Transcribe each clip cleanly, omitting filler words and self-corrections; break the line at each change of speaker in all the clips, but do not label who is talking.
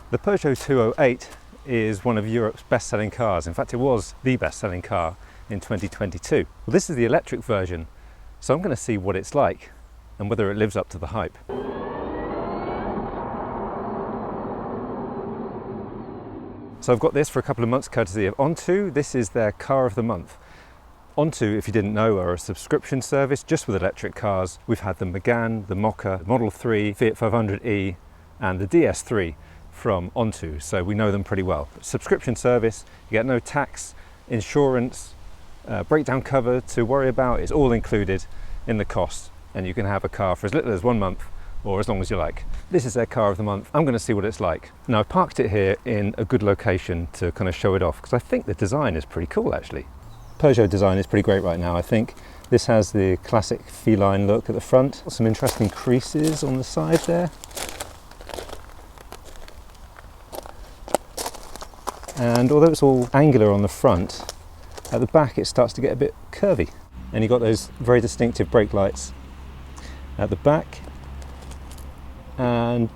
The Peugeot 208 is one of Europe's best-selling cars. In fact, it was the best-selling car in 2022. Well, this is the electric version, so I'm going to see what it's like and whether it lives up to the hype. So I've got this for a couple of months courtesy of Onto. This is their car of the month. Onto, if you didn't know, are a subscription service just with electric cars. We've had the Megane, the Mokka, Model 3, Fiat 500e and the DS3 from Onto, so we know them pretty well. Subscription service, you get no tax, insurance, breakdown cover to worry about. It's all included in the cost, and you can have a car for as little as 1 month or as long as you like. This is their car of the month. I'm going to see what it's like. Now, I've parked it here in a good location to kind of show it off because I think the design is pretty cool actually. Peugeot design is pretty great right now, I think. This has the classic feline look at the front. Some interesting creases on the side there. And although it's all angular on the front, at the back it starts to get a bit curvy. And you've got those very distinctive brake lights at the back. And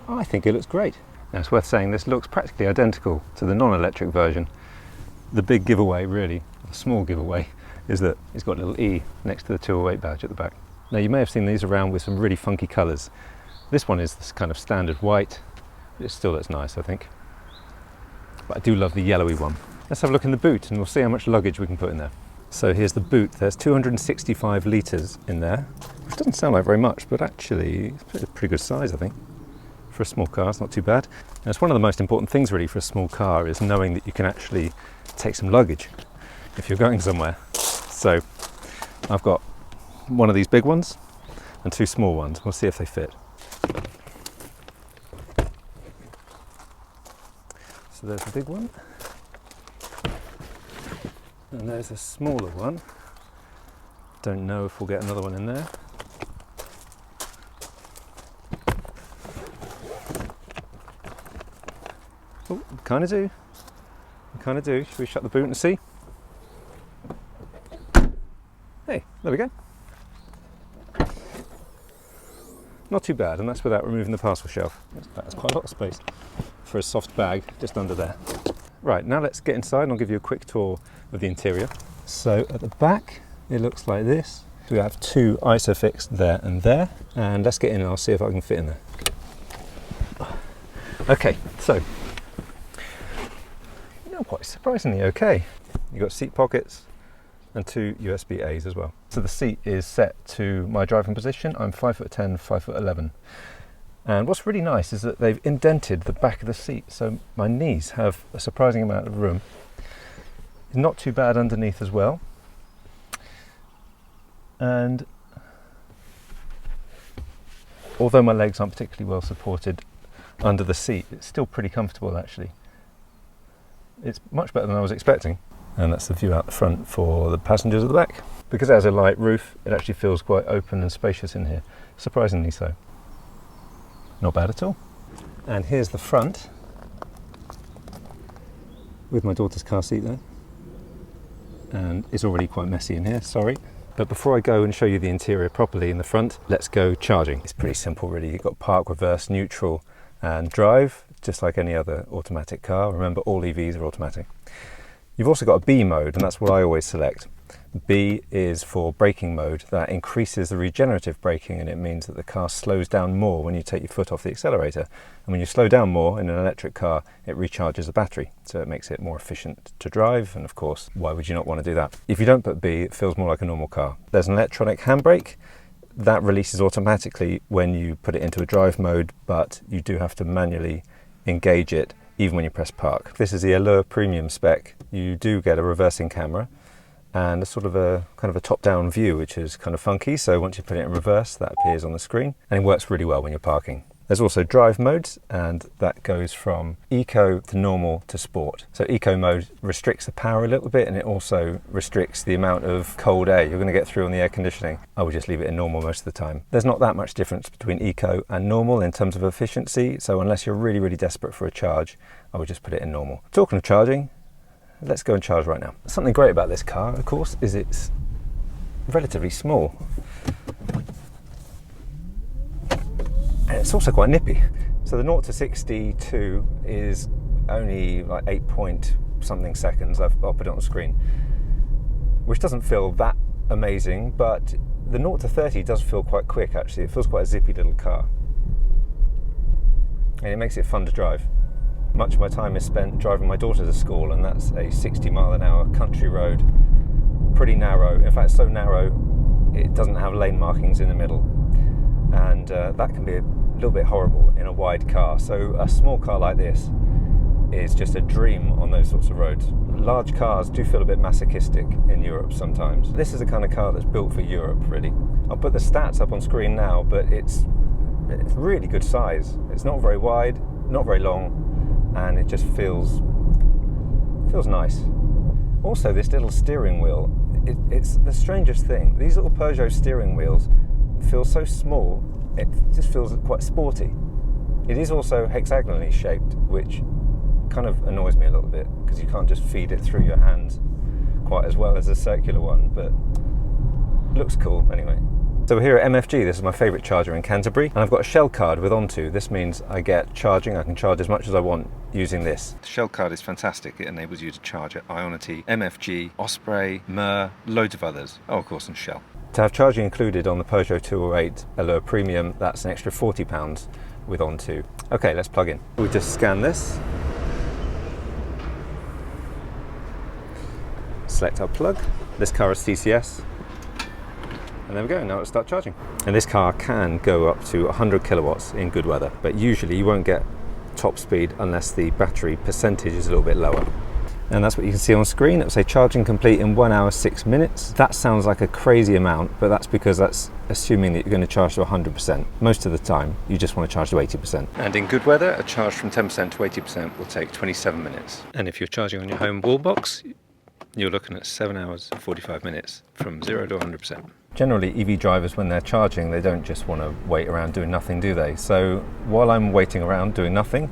I think it looks great. Now it's worth saying this looks practically identical to the non-electric version. The big giveaway, really, the small giveaway, is that it's got a little E next to the 208 badge at the back. Now you may have seen these around with some really funky colours. This one is this kind of standard white, but it still looks nice, I think. But I do love the yellowy one. Let's have a look in the boot and we'll see how much luggage we can put in there. So here's the boot. There's 265 litres in there, which doesn't sound like very much, but actually it's a pretty good size, I think. For a small car, it's not too bad. And it's one of the most important things really for a small car is knowing that you can actually take some luggage if you're going somewhere. So I've got one of these big ones and two small ones. We'll see if they fit. So there's the big one. And there's a smaller one. Don't know if we'll get another one in there. Oh, kind of do. Kind of do. Should we shut the boot and see? Hey, there we go. Not too bad, and that's without removing the parcel shelf. That's quite a lot of space for a soft bag just under there. Right, now let's get inside and I'll give you a quick tour of the interior. So at the back, it looks like this. We have two Isofix there and there. And let's get in and I'll see if I can fit in there. Okay, so, quite surprisingly okay. You've got seat pockets and two USB-A's as well. So the seat is set to my driving position. I'm 5'10", 5'11". And what's really nice is that they've indented the back of the seat, so my knees have a surprising amount of room. Not too bad underneath as well. And although my legs aren't particularly well supported under the seat, it's still pretty comfortable actually. It's much better than I was expecting. And that's the view out the front for the passengers at the back. Because it has a light roof, it actually feels quite open and spacious in here, surprisingly so. Not bad at all. And here's the front with my daughter's car seat there. And it's already quite messy in here, sorry. But before I go and show you the interior properly in the front, let's go charging. It's pretty simple really. You've got park, reverse, neutral and drive, just like any other automatic car. Remember, all EVs are automatic. You've also got a B mode, and that's what I always select. B is for braking mode. That increases the regenerative braking, and it means that the car slows down more when you take your foot off the accelerator. And when you slow down more in an electric car, it recharges the battery, so it makes it more efficient to drive. And of course, why would you not want to do that? If you don't put B, it feels more like a normal car. There's an electronic handbrake. That releases automatically when you put it into a drive mode, but you do have to manually engage it even when you press park. This is the Allure Premium spec. You do get a reversing camera and a sort of a kind of a top-down view, which is kind of funky. So once you put it in reverse, that appears on the screen and it works really well when you're parking. There's also drive modes, and that goes from eco to normal to sport. So eco mode restricts the power a little bit, and it also restricts the amount of cold air you're going to get through on the air conditioning. I would just leave it in normal most of the time. There's not that much difference between eco and normal in terms of efficiency, so unless you're really, really desperate for a charge, I would just put it in normal. Talking of charging, let's go and charge right now. Something great about this car, of course, is it's relatively small. And it's also quite nippy. So the 0 to 62 is only like 8 point something seconds. I'll put it on the screen, which doesn't feel that amazing, but the 0 to 30 does feel quite quick actually. It feels quite a zippy little car. And it makes it fun to drive. Much of my time is spent driving my daughter to school, and that's a 60-mile-an-hour country road. Pretty narrow. In fact, so narrow it doesn't have lane markings in the middle. And that can be a little bit horrible in a wide car. So a small car like this is just a dream on those sorts of roads. Large cars do feel a bit masochistic in Europe sometimes. This is the kind of car that's built for Europe, really. I'll put the stats up on screen now, but it's really good size. It's not very wide, not very long, and it just feels nice. Also, this little steering wheel, it's the strangest thing. These little Peugeot steering wheels feel so small, it just feels quite sporty. It is also hexagonally shaped, which kind of annoys me a little bit, because you can't just feed it through your hands quite as well as a circular one, but looks cool anyway. So we're here at MFG. This is my favourite charger in Canterbury, and I've got a Shell card with On2. This means I get charging. I can charge as much as I want using this. The Shell card is fantastic. It enables you to charge at Ionity, MFG, Osprey, Mer, loads of others. Oh, of course, and Shell. To have charging included on the Peugeot 208 Allure Premium, that's an extra £40 with On2. Okay, let's plug in. We just scan this. Select our plug. This car is CCS. And there we go, now let's start charging. And this car can go up to 100 kilowatts in good weather, but usually you won't get top speed unless the battery percentage is a little bit lower. And that's what you can see on screen. It'll say charging complete in 1 hour 6 minutes. That sounds like a crazy amount, but that's because that's assuming that you're going to charge to 100%. Most of the time, you just want to charge to 80%. And in good weather, a charge from 10% to 80% will take 27 minutes. And if you're charging on your home wall box, you're looking at 7 hours and 45 minutes from 0 to 100%. Generally, EV drivers, when they're charging, they don't just want to wait around doing nothing, do they? So while I'm waiting around doing nothing,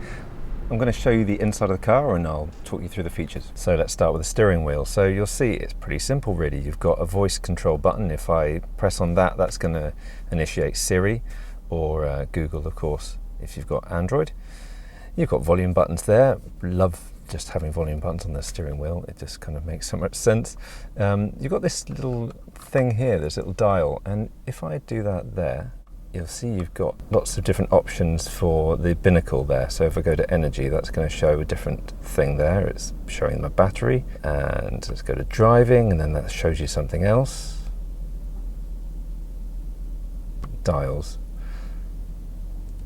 I'm going to show you the inside of the car and I'll talk you through the features. So let's start with the steering wheel. So you'll see it's pretty simple really. You've got a voice control button. If I press on that, that's going to initiate Siri or Google, of course, if you've got Android. You've got volume buttons there. Love just having volume buttons on the steering wheel. It just kind of makes so much sense. You've got this little thing here, this little dial, and if I do that there, you'll see you've got lots of different options for the binnacle there. So if I go to energy, that's going to show a different thing there. It's showing my battery. And let's go to driving, and then that shows you something else. Dials.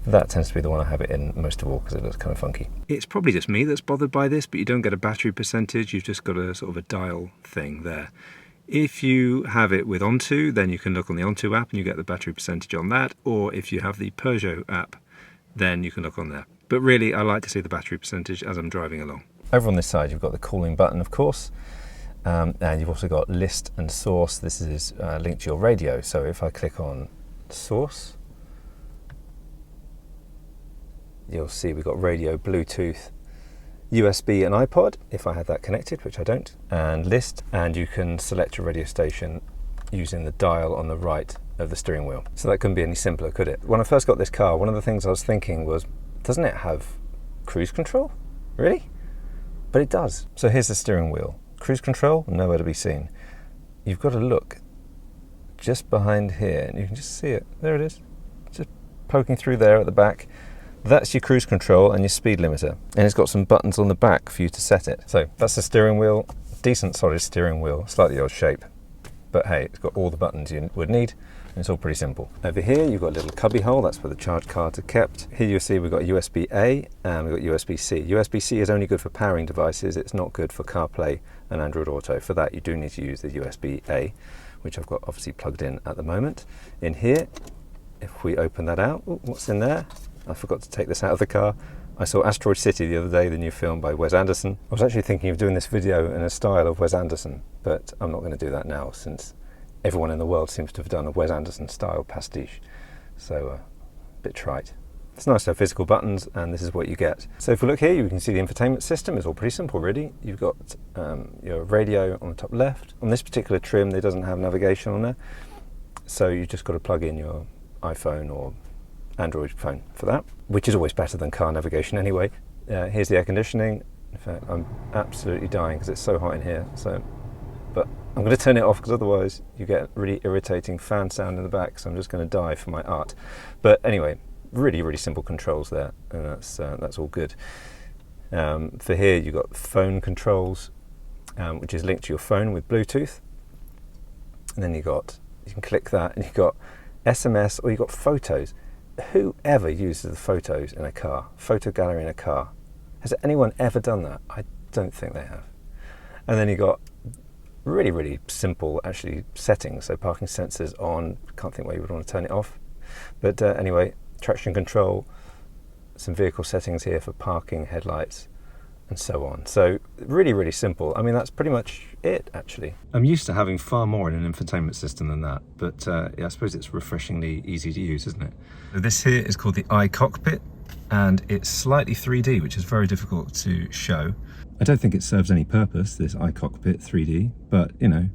That tends to be the one I have it in most of all because it looks kind of funky. It's probably just me that's bothered by this, but you don't get a battery percentage, you've just got a sort of a dial thing there. If you have it with On2, then you can look on the On2 app and you get the battery percentage on that, or if you have the Peugeot app, then you can look on there. But really, I like to see the battery percentage as I'm driving along. Over on this side, you've got the cooling button, of course, and you've also got list and source. This is linked to your radio, so if I click on source, you'll see we've got radio, Bluetooth, USB and iPod, if I had that connected, which I don't, and list, and you can select your radio station using the dial on the right of the steering wheel. So that couldn't be any simpler, could it? When I first got this car, one of the things I was thinking was, doesn't it have cruise control? Really? But it does. So here's the steering wheel. Cruise control, nowhere to be seen. You've got to look just behind here, and you can just see it. There it is, just poking through there at the back. That's your cruise control and your speed limiter, and it's got some buttons on the back for you to set it. So that's the steering wheel, decent solid steering wheel, slightly odd shape, but hey, it's got all the buttons you would need, and it's all pretty simple. Over here you've got a little cubby hole, that's where the charge cards are kept. Here you'll see we've got USB-A and we've got USB-C. USB-C is only good for powering devices, it's not good for CarPlay and Android Auto. For that you do need to use the USB-A, which I've got obviously plugged in at the moment. In here, if we open that out, what's in there? I forgot to take this out of the car. I saw Asteroid City the other day, the new film by Wes Anderson. I was actually thinking of doing this video in a style of Wes Anderson, but I'm not going to do that now since everyone in the world seems to have done a Wes Anderson style pastiche. So a bit trite. It's nice to have physical buttons, and this is what you get. So if we look here, you can see the infotainment system. It's all pretty simple really. You've got your radio on the top left. On this particular trim, it doesn't have navigation on there. So you've just got to plug in your iPhone or Android phone for that, which is always better than car navigation anyway. Here's the air conditioning. In fact, I'm absolutely dying because it's so hot in here. But I'm going to turn it off because otherwise you get really irritating fan sound in the back, so I'm just going to die for my art. But anyway, really, really simple controls there, and that's all good. For here, you've got phone controls, which is linked to your phone with Bluetooth. And then you can click that, and you've got SMS, or you've got photos. Whoever uses the photos in a car, photo gallery in a car? Has anyone ever done that? I don't think they have. And then you've got really, really simple, actually, settings. So parking sensors on, can't think where you would want to turn it off. But anyway, traction control, some vehicle settings here for parking, headlights, and so on. So really, really simple. I mean, that's pretty much it, actually. I'm used to having far more in an infotainment system than that, but yeah, I suppose it's refreshingly easy to use, isn't it? So this here is called the iCockpit, and it's slightly 3D, which is very difficult to show. I don't think it serves any purpose, this iCockpit 3D, but, you know,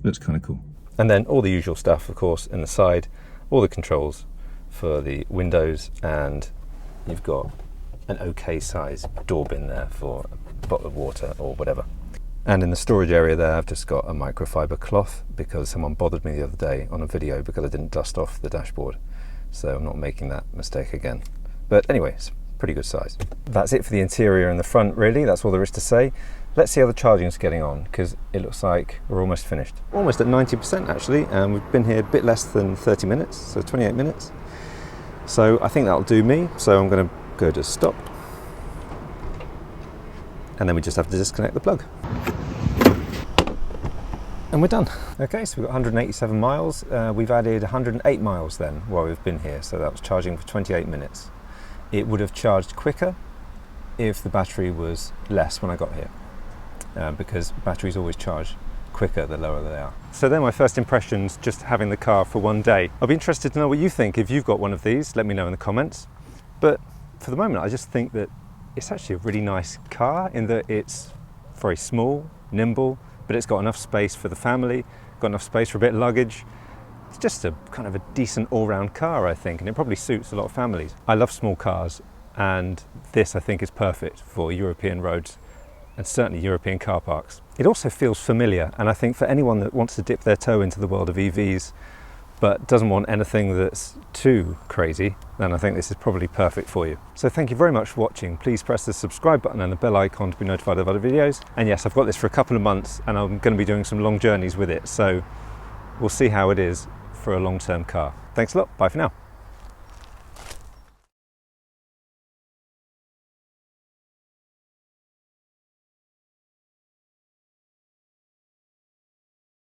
looks kind of cool. And then all the usual stuff, of course, in the side, all the controls for the windows, and you've got an okay size door bin there for a bottle of water or whatever. And in the storage area there, I've just got a microfiber cloth because someone bothered me the other day on a video because I didn't dust off the dashboard. So I'm not making that mistake again. But anyway, it's pretty good size. That's it for the interior and the front, really. That's all there is to say. Let's see how the charging's getting on, because it looks like we're almost finished. Almost at 90% actually, and we've been here a bit less than 30 minutes, so 28 minutes. So I think that'll do me. So I'm going to go to stop, and then we just have to disconnect the plug. And we're done. Okay, so we've got 187 miles. We've added 108 miles then while we've been here, so that was charging for 28 minutes. It would have charged quicker if the battery was less when I got here, because batteries always charge quicker the lower they are. So they're my first impressions just having the car for one day. I'll be interested to know what you think. If you've got one of these, let me know in the comments. But for the moment, I just think that it's actually a really nice car in that it's very small, nimble, but it's got enough space for the family, got enough space for a bit of luggage. It's just a kind of a decent all-round car, I think, and it probably suits a lot of families. I love small cars, and this, I think, is perfect for European roads and certainly European car parks. It also feels familiar, and I think for anyone that wants to dip their toe into the world of EVs but doesn't want anything that's too crazy, then I think this is probably perfect for you. So thank you very much for watching. Please press the subscribe button and the bell icon to be notified of other videos. And yes, I've got this for a couple of months and I'm going to be doing some long journeys with it, so we'll see how it is for a long-term car. Thanks a lot, bye for now.